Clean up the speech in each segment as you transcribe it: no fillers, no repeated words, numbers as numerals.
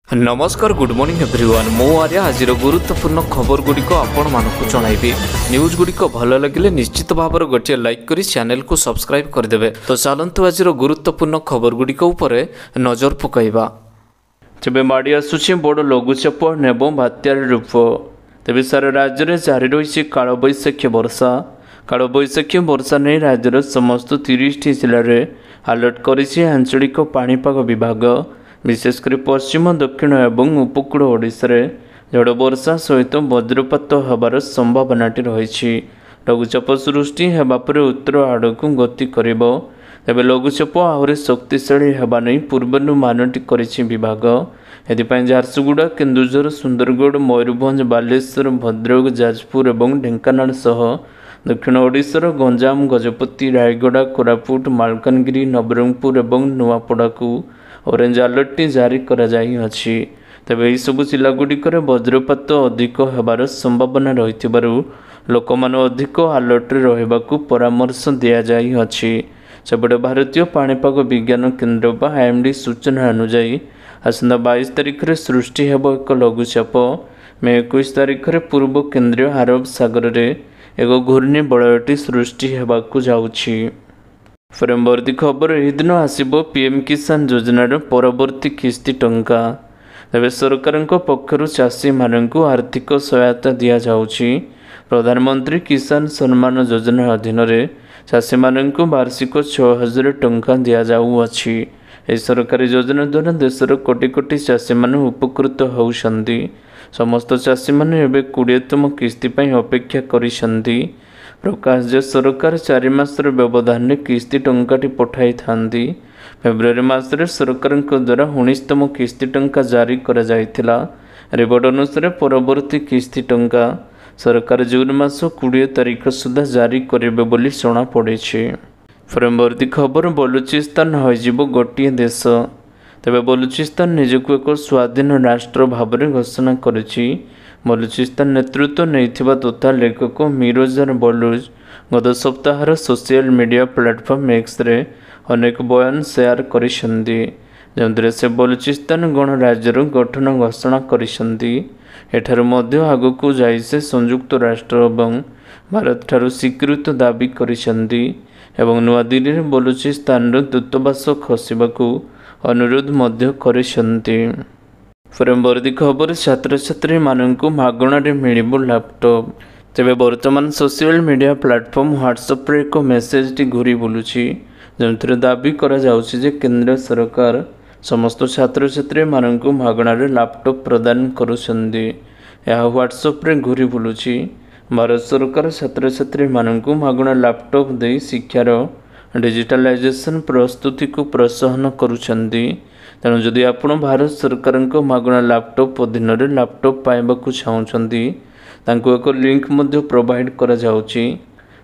नमस्कार good morning everyone मो आर्या आज गुरुत्वपूर्ण खबर गुड़िक आपण मानक जणाइबी न्यूज गुड़िक भल लगे निश्चित भाव गोटे लाइक करी चैनल को सब्सक्राइब करदेवे। तो चलतु आज गुरुत्वपूर्ण खबर गुड़िक उपरे नजर पकाइबा। तेबे माड़ी आसुछि बड़ लघुचाप नेब बात्यार रूप। तेबे सारा राज्य में जारी रही कालबैशाखी वर्षा। कालबैशाखी वर्षा नहीं राज्यर समस्त 30 जिले में अलर्ट करिछि आंचलिक पाणीपाग विभाग। विशेषकर पश्चिम दक्षिण एवं उपकूल ओडिशा रे झड़ वर्षा सहित वज्रपात होबार संभावनाटी रही। लघुचाप सृष्टि हेबा परे उत्तर आड़क गति करिबो। तेबे लघुचाप आहरी शक्तिशाली हेबा नै पूर्वानुमानटी करिछि विभाग। एथिपाई झारसुगुड़ा केन्दुझर सुंदरगढ़ मयूरभंज बालेश्वर भद्रक जाजपुर एवं ढेंकानाल सह दक्षिण ओडिशार गंजाम गजपति रायगड़ा कोरापुट मालकानगिरी नवरंगपुर एवं नुआपड़ा को ऑरेंज अलर्ट जारी करा जाई अछि। तेबे एही सब जिलागुड़िकर वज्रपात अधिक हेबार संभावना रहिथिबारु लोकमान अधिक अलर्ट रहिबाकू परामर्श दिया जाई अछि। सेपटे भारतीय पाणीपाग विज्ञान केन्द्र बा आईएमडी सूचना अनुसार आसंता 22 तारिख रे सृष्टि हेबो एक लघुचाप। मे 21 तारिख रे पूर्व केंद्रीय अरब सागर रे एक घूर्णिबलयटी सृष्टि हेबाकू जाउछि। परवर्ती खबर यह दिन आसब पीएम किसान योजनार परवर्ती किस्ती टंका। तेज सरकार पक्षर चाषी मानक आर्थिक सहायता दि जाउछि। प्रधानमंत्री किसान सम्मान योजना अधीन चाषी मानक वार्षिक 6000 टंका दि जाउछि। यह सरकारी योजना द्वारा देशर कोटी कोटी चाषी मान उपकृत होउछन्ति। समस्त चाषी माने एबे 20तम किस्ती पई अपेक्षा करिसन्ति। प्रकाश जे सरकार 4 मासर व्यवधान किस्ती टंकाटी पठाई थांती। फेब्रुआरी मासरे सरकार द्वारा 19तम किस्ती टंका जारी करा जायथिला। रिपोर्ट अनुसार परवर्ती किस्ती टंका सरकार जून मास 20 तारिख सुधा जारी करेबे बोली जणा पड़िछि। परवर्ती खबर बलुचिस्तान होइजिबो गोटिए देश। तेबे बलुचिस्तान निजको एक स्वाधीन राष्ट्र भाव घोषणा करिछि। बलुचिस्तान नेतृत्व नहीं तथा लेखक मिरोजर बलूच गत सप्ताहर social media platform X ray अनेक बयान शेयर करिसेंती। जंतरे से बलुचिस्तान गणराज्यर गठन घोषणा करिसेंती। एठार मध्य आगकू जाई से संयुक्त राष्ट्र एवं भारत ठारू स्वीकृत दाबी करिसेंती एवं नुआ दिल्ली रे बलुचिस्तान दूतावास खसिबाकू अनुरोध मध्य करिसेंती। परवर्ती खबर छात्र छात्री मानक मागणारे मिलिबो लैपटॉप। तेबे वर्तमान सोशल मीडिया प्लेटफॉर्म व्हाट्सएप रे एक मेसेज टी घूरी बुलुछि जंतरे दाबी करा जाउछि जे केंद्र सरकार समस्त छात्र छात्री मानक मागणारे लैपटॉप प्रदान करुछन्ति। यह व्हाट्सएप रे घूरी बुलुछि। भारत सरकार छात्र छात्री मानक मागणा लैपटॉप दे शिक्षार डिजिटलाइजेशन प्रस्तुति को प्रोत्साहन करुछन्ति। तेणु जदि आपण भारत सरकार मागणा लैपटॉप अधीन लैपटॉप पाइबाकू चाहूँगी तांको एक लिंक मध्य प्रोवाइड करा जाउछि।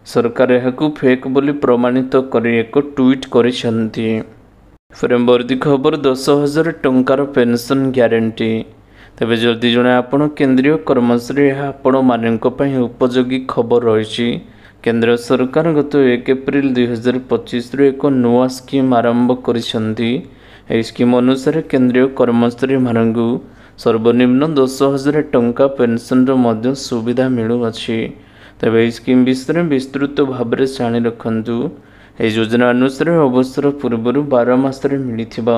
सरकार यहाकू फेक बोली प्रमाणित करी एक ट्वीट करिसेंती। परवर्ती खबर 10,000 टंकार पेंशन ग्यारंटी। तेबे जदि जणे आपण केंद्रीय कर्मचारी यह आपण मानक पई उपयोगी खबर रही। केंद्र सरकार गत 1 एप्रिल 2025 रे एक नुआ स्कीम आरंभ करिसेंती। यह स्कीम अनुसार केंद्रीय कर्मचारी मानू सर्वनिम्न 10,000 टंका पेंशन मध्य सुविधा मिलुअछि। तेबे यह स्कीम विषय विस्तृत भाव में जाणी रखु। यह योजना अनुसार अवसर पूर्व 12 मासरे मिलिथिबा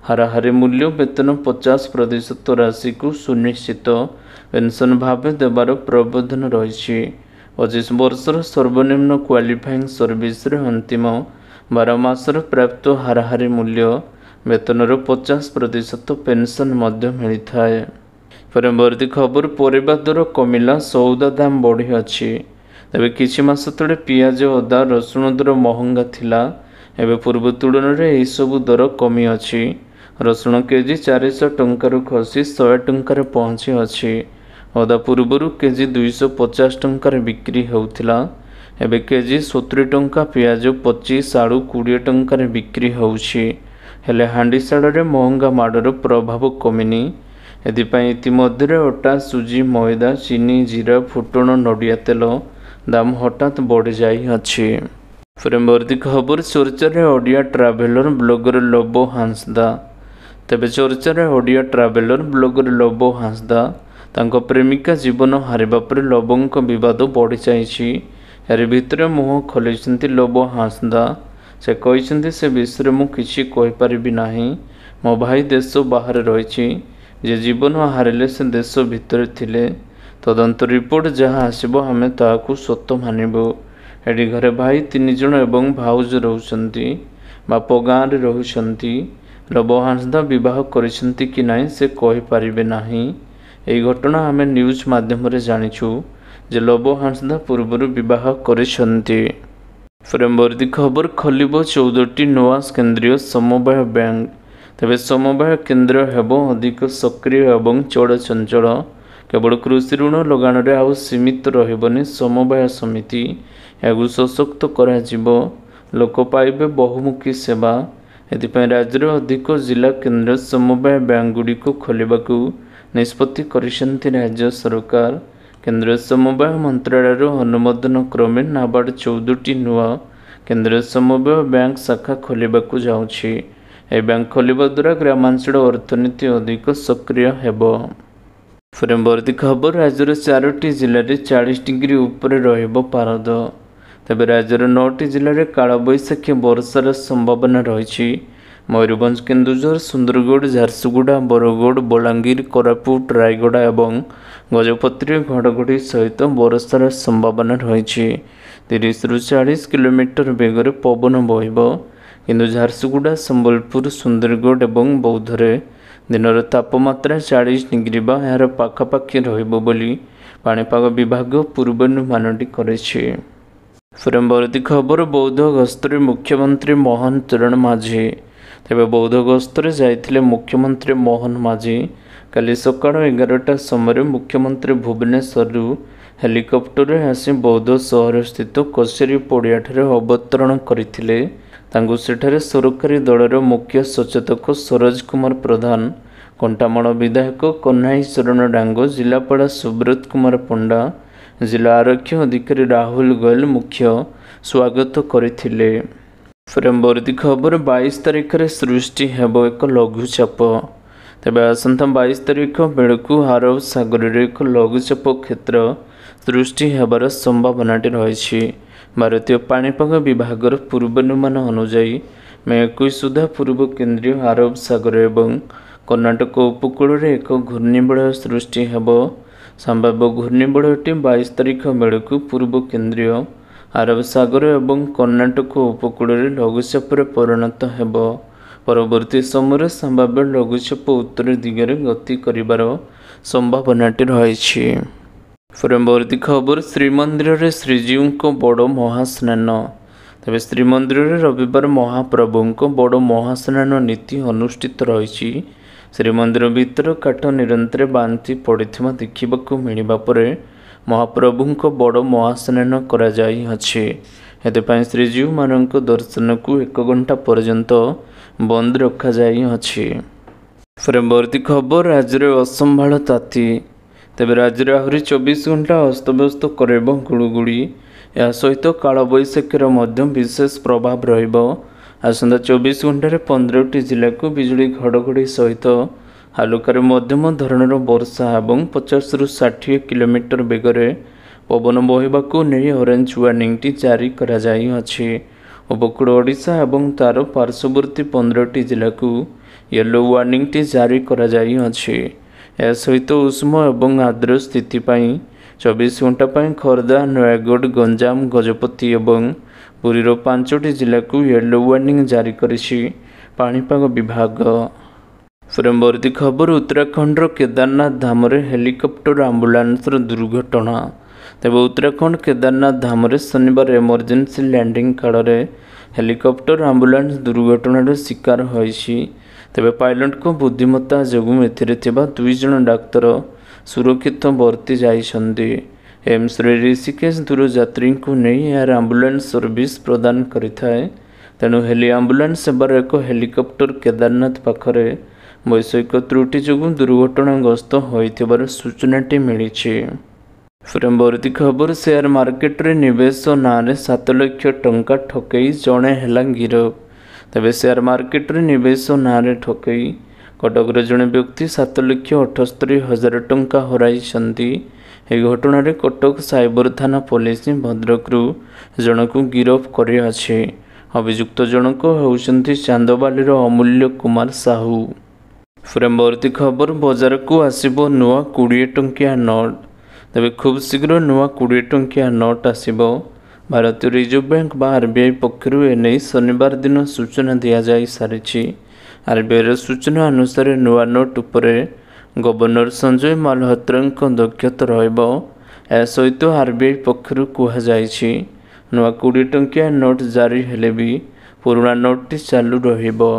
हाराहारी मूल्य वेतन 50% राशि को सुनिश्चित पेंशन भाव देवार प्रावधान रही। 25 वर्षर सर्वनिम्न क्वालिफाइंग सर्विस अंतिम 12 मासर प्राप्त हाराहारी मूल्य वेतनर 50% पेंशन मध्य मिलता है। परवर्ती खबर परिबा दर कमिला सौदा दाम बढ़ी अछि। तेबे किछि मास तले पियाज अदा रसुण दर महंगा थिला। एबे पूर्व तुलन रे एही सब दर कमी अछि। रसुण केजी 400 टंकार खसी 100 टंकार पहुंची अछि। अदा पूर्वरु केजी 250 टंकार बिक्री होउथिला। एबे केजी 70 टंका पियाज 25 आड़ू 20 टंकार बिक्री होउछि। हेले हांडीशाल रे महंगा माडर प्रभाव कमिनी। एथिपाई इतिमध्य अटा सुजी मैदा चीनी जीरा फुटण नडिया तेल दाम हठात बढ़ जाई अछि। परवर्ती खबर चर्चा रे ओडिया ट्रावेलर ब्लॉगर लोबो हांसदा। तेबे चर्चार ओडिया ट्रावेलर ब्लॉगर लबो हांसदा तांको प्रेमिका जीवन हारिबा पर लबोंक विवाद बढ़ी जाइछि। यार भितर मुह खोलैछन्ति लबो हांसदा। से कहिछन्ति से विषय मु किछि कहि परिबि नाही। मो भाई देश बाहर रहिछि। जे जीवन हारिले से देश भितर थिले। तदंत रिपोर्ट जहाँ आसिबो आमे ताहाकु सत्य मानिबो। एडी घरे भाई 3 जण एवं भाउज रहउछन्ति। बाप गाँव रे रहउछन्ति। लबो हांसदा विवाह करिसन्ति कि नाही से कहि परिबे नाही। एई घटना आमे न्यूज माध्यम रे जानिछु जे लबो हांसदा पूर्वरु विवाह करिसन्ति। फ्रेमवर्दी खबर खोलिबो 14टी नुआस केंद्रीय समवाय बैंक। तेबे समवाय केंद्र हेबो अधिक सक्रिय एवं चलचंचल। केवल कृषि ऋण लगाण रे आउ सीमित रहिबनी समवाय समिति। एगु सशक्त करा जिवो। लोक पाइबे बहुमुखी सेवा। एथिपाई राज्य अधिक जिला केंद्र समवाय बैंक गुड़िक खोलिबाकू निष्पत्ति करिसन्ति राज्य सरकार। केंद्र समवाय मंत्रालय अनुमोदन क्रमे नाबार्ड 14टी नुआ केंद्र समवाय बैंक शाखा खोलिबाकू जाउछि। ए बैंक खोलिबा द्वारा ग्रामांचल अर्थनीति अधिक सक्रिय हेबो। फ्रेमवर्दी खबर राज्यर 4टी जिले में 40 डिग्री उपरे रहिबो पारद। तेबे राज्यर 9टी जिले में कालबैशाखी वर्षार संभावना रही। मयूरभंज केन्दुझर सुंदरगढ़ झारसुगुड़ा बरगढ़ बलांगीर कोरापुट रायगढ़ एवं गजपति घड़घड़ी सहित वर्षार संभावना रही। 30 ରୁ 40 किलोमीटर बेगर पवन बहिबो। किंतु झारसुगुड़ा संबलपुर सुंदरगढ़ एवं बौद्धरे दिनर तापमात्रा 40 डिग्री बा यार पाखापाखि रहिबो बोली पाणीपाग विभाग पूर्वानुमानटी करेछि। फ्रेमवर्दी खबर बौद्ध गस्तरे मुख्यमंत्री मोहन चरण माझी। तेबे बौद्ध गस्तरे जाइथिले मुख्यमंत्री मोहन माझी। काली सकाळ 11टा समय मुख्यमंत्री भुवनेश्वर हेलिकप्टर आसी बौद्ध सहर स्थित कसेरी पड़ियाठारे अवतरण करथिले। तांगु सेठारे सरकारी दलर मुख्य सचेतक सरोज कुमार प्रधान, कंटामण विधायक कन्हाई शरण डांग, जिलापाल सुब्रत कुमार पंडा, जिला आरक्षी अधिकारी राहुल गोयल मुख्य स्वागत करथिले। फ्रेमवर्दी खबर 22 तारिख रे सृष्टि हेबो एक लघुचाप। तेबे आसंता 22 तारिख बेलकु अरब सागर रे एक लघुचाप क्षेत्र सृष्टि हेबार संभावनाटी रही। भारतीय पाणीपाग विभागर पूर्वानुमान अनुजाई मे 21 सुधा पूर्व केंद्रीय अरब सागर एवं कर्णाटक उपकूल रे एक घूर्णिबलय सृष्टि हेबो। संभाव्य घूर्णिबलयटी 22 तारिख बेलकु पूर्व केंद्रीय अरब सागर एवं कर्णाटक उपकूल रे लघुचाप परिणत हेबो। परवर्ती समय संभाव्य लघुचाप उत्तर दिगरे गति करिबार संभावनाटी रही। फ्रेमवर्दी खबर श्रीमंदिर रे श्रीजीव को बड़ महास्नान। तेबे श्रीमंदिर रे रविवार महाप्रभु को बड़ महास्नान नीति अनुष्ठित रही। श्रीमंदिर भीतर काठ निरंतर बांति पड़िथिबा देखिबाकू मिलिबा परे महाप्रभु को बड़ महास्नान करा जाई अछि। एतेपाई श्रीजीव मानक दर्शन को 1 घंटा पर्यंत बंद रखा जाई अछि। फ्रेमवर्दी खबर राज्य रे असंभाल ताती। तेबे राज्य आहरी 24 घंटा अस्तव्यस्त करब गुड़ुगुड़ी। या सहित कालबैशाखीर मध्य विशेष प्रभाव रहिबो। आसंता 24 घंटे 15टी जिला को बिजुली घड़घड़ी सहित हालुकार मध्यम धरणर वर्षा एवं 50 ରୁ 60 किलोमीटर बेगरे पवन बहिबाकू नहीं ऑरेंज वार्निंग जारी करा जाई अछि। उपकूल ओडिशा एवं तार पार्श्ववर्ती 15टी जिला को येलो वार्निंग जारी करा जाई अछि। या सहित उष्म एवं आर्द्र स्थिति 24 घंटा खोर्धा नयागढ़ गंजाम गजपति एवं पुरीर 5टी जिला को येलो वार्निंग जारी करिछि पाणीपाग विभाग। फ्रेमवर्दी खबर उत्तराखंड केदारनाथ धाम रे हेलिकप्टर आंबुलांस दुर्घटना। तेबे उत्तराखंड केदारनाथ धाम रे शनिवार इमरजेंसी लैंडिंग काल रे हेलिकप्टर आंबुलांस दुर्घटनार शिकार होइछि। तेबे पायलट को बुद्धिमत्ता जोगु एथिरे थिबा 2 जण डाक्तर सुरक्षित बर्ती जाइछन्ति। एम्स रे ऋषिकेश दूर यात्री को नहीं एयर आंबुलांस सर्विस प्रदान करिथाए। तेणु हेली आंबुलांस सेवार एक हेलिकप्टर केदारनाथ पाखरे वैषयिक त्रुटि जोगु दुर्घटनाग्रस्त होइथिबार सूचनाटी मिलिछि। फ्रेमवर्दी खबर शेयर मार्केट रे निवेश नारे 7 लाख टंका ठकई जणे हेला गिरफ। तेबे शेयर मार्केट रे निवेश नारे ठकई कटक जड़े व्यक्ति 7,78,000 टंका हराइछन्ति। ए घटना कटक साइबर थाना पुलिस भद्रकरू जनक गिरफ कर अभियुक्त जनक होउछन्ति चांदबालीर अमूल्य कुमार साहू। परवर्ती खबर बजार को आसिबो नुआ 20 टंकिया नोट। तेबे खूब शीघ्र नुआ 20 टंकिया नोट आसिबो। भारतीय रिजर्व बैंक बा आरबीआई पक्षरु एने शनिवार दिन सूचना दिया जाई सारिछि। आरबीआई सूचना अनुसार नुआ नोट उपरे गवर्नर संजय मालहोत्रांक दक्षता रहिबो। ए सहित आरबीआई पक्षरु कुहा जाइछि नुआ 20 टंकिया नोट जारी हेले भी पुराना नोटटी चालू रहिबो।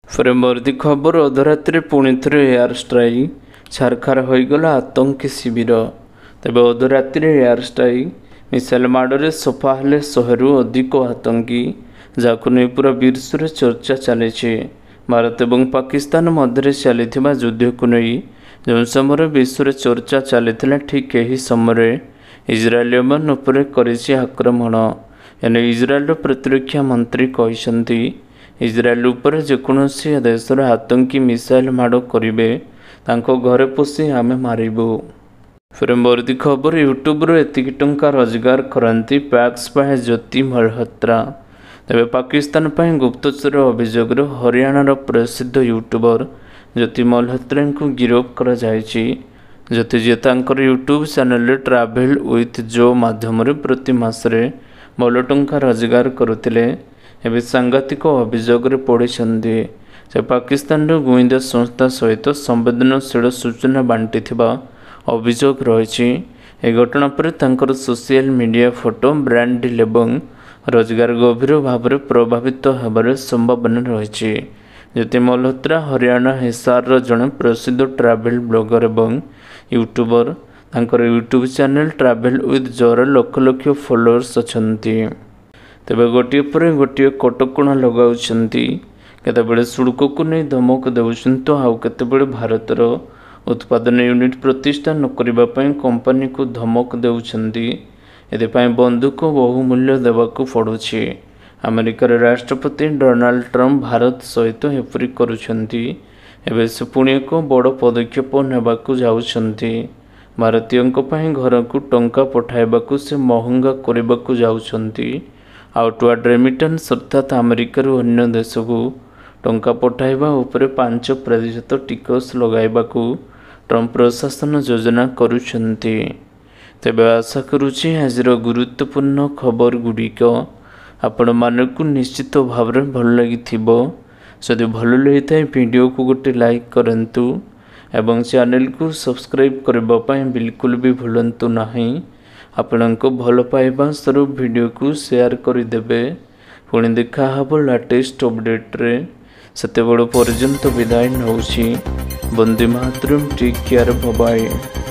परवर्ती खबर अधरात्रि पुणी थे एयर स्ट्राइक छारखार होईगला आतंकी शिविर। तेबे अधरात्रि एयर स्ट्राइक मिसाइल माड़े सफा हेले 100 अधिक आतंकी जाको नहीं पूरा विश्व चर्चा चली। भारत और पाकिस्तान मध्य चली युद्ध को नहीं जो समय विश्व चर्चा चली ठीक यही समय इजराइल यमन उपर करिछि आक्रमण। एने इजराइल प्रतिरक्षा मंत्री कहते इजराइल उपर जेकोसी देशर आतंकी मिसाइल माड़ करेंगे तांको घरे पशि आमे मारिबु। परवर्ती खबर यूट्यूब एतिकी टंका रोजगार करती पैक्स पाए ज्योति मल्होत्रा। तेबे पाकिस्तान पर गुप्तचर अभियोग हरियाणार प्रसिद्ध यूट्यूबर ज्योति मल्होत्रा को गिरफ्त कर ज्योति जी यूट्यूब चैनल ट्राभेल विथ जो माध्यम प्रति मासरे ଭଲ ଟଙ୍କା ରୋଜଗାର କରୁଥିଲେ। ଏବେ ସାଂଘାତିକ ଅଭିଯୋଗରେ ପଡ଼ିଛନ୍ତି। ସେ ପାକିସ୍ତାନର ଗୁଇନ୍ଦା ସଂସ୍ଥା ସହିତ ସମ୍ବେଦନଶୀଳ ସୂଚନା ବାଣ୍ଟିଥିବା ଅଭିଯୋଗ ରହିଛି। ଏ ଘଟଣା ପରେ ତାଙ୍କର social media photo brand deal ଏବଂ ରୋଜଗାର ଗଭୀର ଭାବରେ ପ୍ରଭାବିତ ହେବାର ସମ୍ଭାବନା ରହିଛି। ଜ୍ୟୋତି ମଲ୍ହୋତ୍ରା ହରିୟାଣା ହିସାରର ଜଣେ ପ୍ରସିଦ୍ଧ ଟ୍ରାଭେଲ ବ୍ଲଗର ଏବଂ ୟୁଟ୍ୟୁବର। ତାଙ୍କର ୟୁଟ୍ୟୁବ ଚ୍ୟାନେଲ ଟ୍ରାଭେଲ ୱିଥ୍ ଜୋର ଲକ୍ଷ ଲକ୍ଷ ଫଲୋअर्स ଅଛନ୍ତି। ତେବେ ଗୋଟିଏ ପରେ ଗୋଟିଏ କଟକଣା ଲଗାଉଛନ୍ତି। କେତେବେଳେ ଶୁଳ୍କକୁ ନେଇ ଧମକ ଦେଉଛନ୍ତି ତ ଆଉ କେତେବେଳେ ଭାରତର ଉତ୍ପାଦନ ୟୁନିଟ୍ ପ୍ରତିଷ୍ଠା ନ କରିବା ପାଇଁ କମ୍ପାନୀକୁ ଧମକ ଦେଉଛନ୍ତି। ଏଥିପାଇଁ ବନ୍ଧୁକ ବହୁମୂଲ୍ୟ ଦେବାକୁ ପଡ଼ୁଛି। ଆମେରିକାର ରାଷ୍ଟ୍ରପତି ଡୋନାଲ୍ଡ ଟ୍ରମ୍ପ ଭାରତ ସହିତ ଏପରି କରୁଛନ୍ତି। ଏବେ ସେ ପୁଣି ଏକ ବଡ଼ ପଦକ୍ଷେପ ନେବାକୁ ଯାଉଛନ୍ତି। ଭାରତୀୟଙ୍କ ପାଇଁ ଘରକୁ ଟଙ୍କା ପଠାଇବାକୁ ସେ ମହଙ୍ଗା କରିବାକୁ ଯାଉଛନ୍ତି। ଆଉଟୱାର୍ଡ ରେମିଟାନ୍ସ ଅର୍ଥାତ୍ ଆମେରିକାରୁ ଅନ୍ୟ ଦେଶକୁ ଟଙ୍କା ପଠାଇବା ଉପରେ 5% ଟିକସ ଲଗାଇବାକୁ ଟ୍ରମ୍ପ ପ୍ରଶାସନ ଯୋଜନା କରୁଛନ୍ତି। ତେବେ ଆଶା କରୁଛି ଆଜିର ଗୁରୁତ୍ୱପୂର୍ଣ୍ଣ ଖବର ଗୁଡ଼ିକ ଆପଣମାନଙ୍କୁ ନିଶ୍ଚିତ ଭାବରେ ଭଲ ଲାଗିଥିବ। ଯଦି ଭଲ ଲାଗିଥାଏ ଭିଡ଼ିଓକୁ ଗୋଟେ ଲାଇକ୍ କରନ୍ତୁ ଏବଂ ଚ୍ୟାନେଲକୁ ସବସ୍କ୍ରାଇବ୍ କରିବା ପାଇଁ ବିଲକୁଲ ବି ଭୁଲନ୍ତୁ ନାହିଁ। ଆପଣଙ୍କ ଭଲ ପାଇବା ସ୍ୱରୂପ ଭିଡ଼ିଓକୁ ସେୟାର କରିଦେବେ। ପୁଣି ଦେଖା ହେବ ଲାଟେଷ୍ଟ ଅପଡେଟ୍ରେ। ସେତେବେଳେ ପର୍ଯ୍ୟନ୍ତ ବିଦାୟ ନେଉଛି। ବନ୍ଦେ ମାତରମ୍, ଟେକ୍ କେୟାର, ବାଏ ବାଏ।